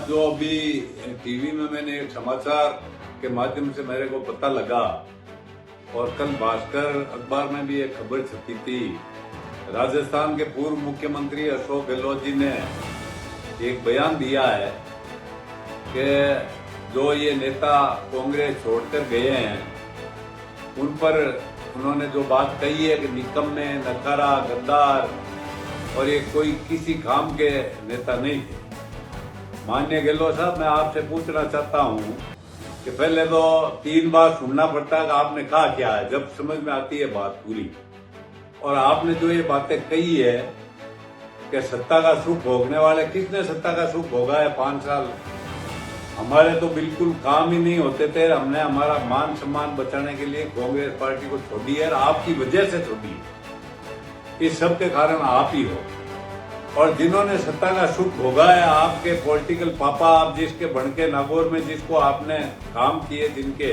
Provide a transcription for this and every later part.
जो अभी टीवी में मैंने एक समाचार के माध्यम से मेरे को पता लगा और कल भास्कर अखबार में भी एक खबर छपी थी। राजस्थान के पूर्व मुख्यमंत्री अशोक गहलोत जी ने एक बयान दिया है कि जो ये नेता कांग्रेस छोड़कर गए हैं उन पर उन्होंने जो बात कही है कि निकम्मे, नकारा, गद्दार और ये कोई किसी काम के नेता नहीं थे। माननीय गहलोत साहब, मैं आपसे पूछना चाहता हूँ कि पहले तो 3 बार सुनना पड़ता है कि आपने कहा क्या है, जब समझ में आती है बात पूरी। और आपने जो ये बातें कही है कि सत्ता का सुख भोगने वाले, किसने सत्ता का सुख भोगा है 5 साल? हमारे तो बिल्कुल काम ही नहीं होते थे। हमने हमारा मान सम्मान बचाने के लिए कांग्रेस पार्टी को छोड़ी है और आपकी वजह से छोड़ी है। इस सब के कारण आप ही हो। और जिन्होंने सत्ता का सुख भोगा है, आपके पॉलिटिकल पापा, आप जिसके बन के नागौर में जिसको आपने काम किए जिनके,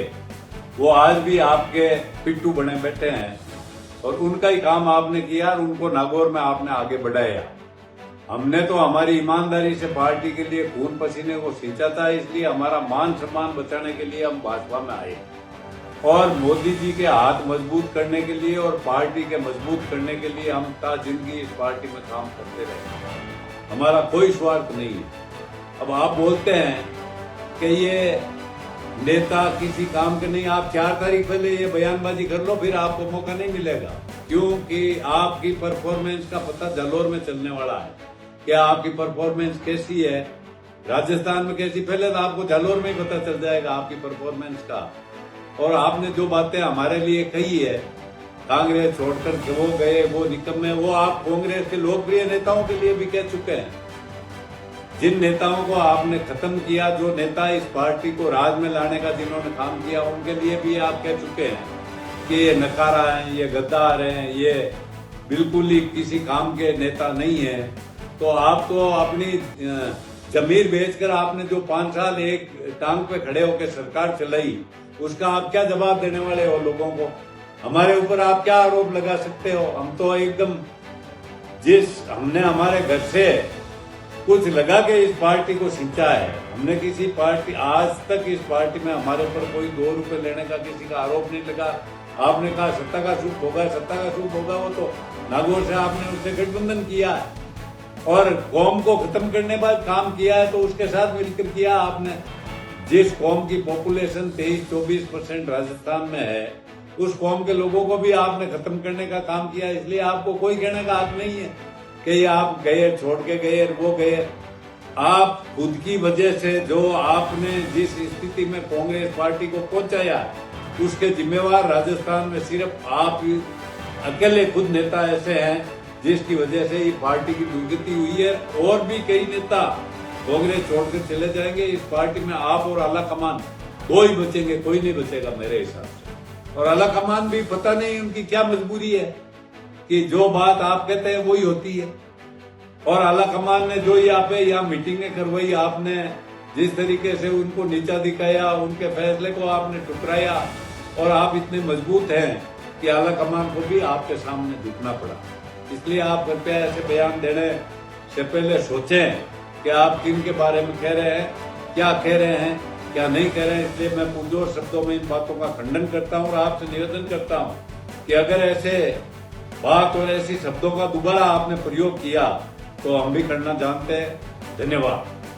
वो आज भी आपके पिट्टू बने बैठे हैं और उनका ही काम आपने किया और उनको नागौर में आपने आगे बढ़ाया। हमने तो हमारी ईमानदारी से पार्टी के लिए खून पसीने को सींचा था, इसलिए हमारा मान सम्मान बचाने के लिए हम भाजपा में आए और मोदी जी के हाथ मजबूत करने के लिए और पार्टी के मजबूत करने के लिए हम ता जिंदगी इस पार्टी में काम करते रहे। हमारा कोई स्वार्थ नहीं है। अब आप बोलते हैं कि ये नेता किसी काम के नहीं। आप 4 तारीख पहले ये बयानबाजी कर लो, फिर आपको मौका नहीं मिलेगा, क्योंकि आपकी परफॉर्मेंस का पता जालौर में चलने वाला है। क्या आपकी परफॉर्मेंस कैसी है, राजस्थान में कैसी, पहले तो आपको जालौर में ही पता चल जाएगा आपकी परफॉर्मेंस का। और आपने जो बातें हमारे लिए कही है, कांग्रेस छोड़कर वो गए, वो निकम्मे, वो आप कांग्रेस के लोकप्रिय नेताओं के लिए भी कह चुके हैं। जिन नेताओं को आपने खत्म किया, जो नेता इस पार्टी को राज में लाने का जिन्होंने काम किया, उनके लिए भी आप कह चुके हैं कि ये नकारा है, ये गद्दार हैं, ये बिल्कुल ही किसी काम के नेता नहीं है। तो आप तो अपनी जमीर बेचकर आपने जो 5 साल एक टांग पे खड़े होकर सरकार चलाई, उसका आप क्या जवाब देने वाले हो लोगों को? हमारे ऊपर आप क्या आरोप लगा सकते हो? हम तो एकदम हमने हमारे घर से कुछ लगा के इस पार्टी को सींचा है। हमने किसी पार्टी, आज तक इस पार्टी में हमारे ऊपर कोई 2 रुपए लेने का किसी का आरोप नहीं लगा। आपने कहा सत्ता का सुख होगा, सत्ता का सुख होगा, वो तो नागौर से आपने उससे गठबंधन किया है और कौम को खत्म करने बाद काम किया है, तो उसके साथ मिलकर किया आपने। जिस कौम की पॉपुलेशन 23-24% राजस्थान में है, उस कौम के लोगों को भी आपने खत्म करने का काम किया। इसलिए आपको कोई कहने का हक नहीं है कि आप गए, छोड़ के गए, वो गए। आप खुद की वजह से जो आपने जिस स्थिति में कांग्रेस पार्टी को पहुंचाया, उसके जिम्मेवार राजस्थान में सिर्फ आप अकेले खुद नेता ऐसे हैं जिसकी वजह से ये पार्टी की दुर्गति हुई है। और भी कई नेता कांग्रेस छोड़कर चले जाएंगे। इस पार्टी में आप और आला कमान 2 ही बचेंगे, कोई नहीं बचेगा मेरे हिसाब से। और आला कमान भी पता नहीं उनकी क्या मजबूरी है कि जो बात आप कहते हैं वही होती है। और आला कमान ने जो यहाँ मीटिंगें करवाई, आपने जिस तरीके से उनको नीचा दिखाया, उनके फैसले को आपने ठुकराया और आप इतने मजबूत हैं कि आला कमान को भी आपके सामने झुकना पड़ा। इसलिए आप कृपया ऐसे बयान देने से पहले सोचें कि आप किन के बारे में कह रहे हैं, क्या कह रहे हैं, क्या नहीं कह रहे हैं। इसलिए मैं पुरजोर शब्दों में इन बातों का खंडन करता हूं और आपसे निवेदन करता हूं कि अगर ऐसे बात और ऐसी शब्दों का दोबारा आपने प्रयोग किया तो हम भी करना जानते हैं। धन्यवाद।